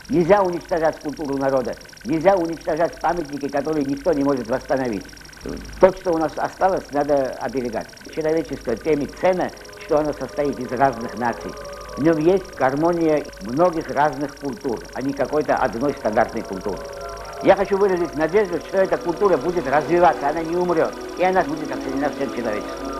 Нельзя уничтожать культуру народа, нельзя уничтожать памятники, которые никто не может восстановить. То, что у нас осталось, надо оберегать. Человечество тем и ценно, что оно состоит из разных наций. В нем есть гармония многих разных культур, а не какой-то одной стандартной культуры. Я хочу выразить надежду, что эта культура будет развиваться, она не умрет, и она будет оценена всем человечеством.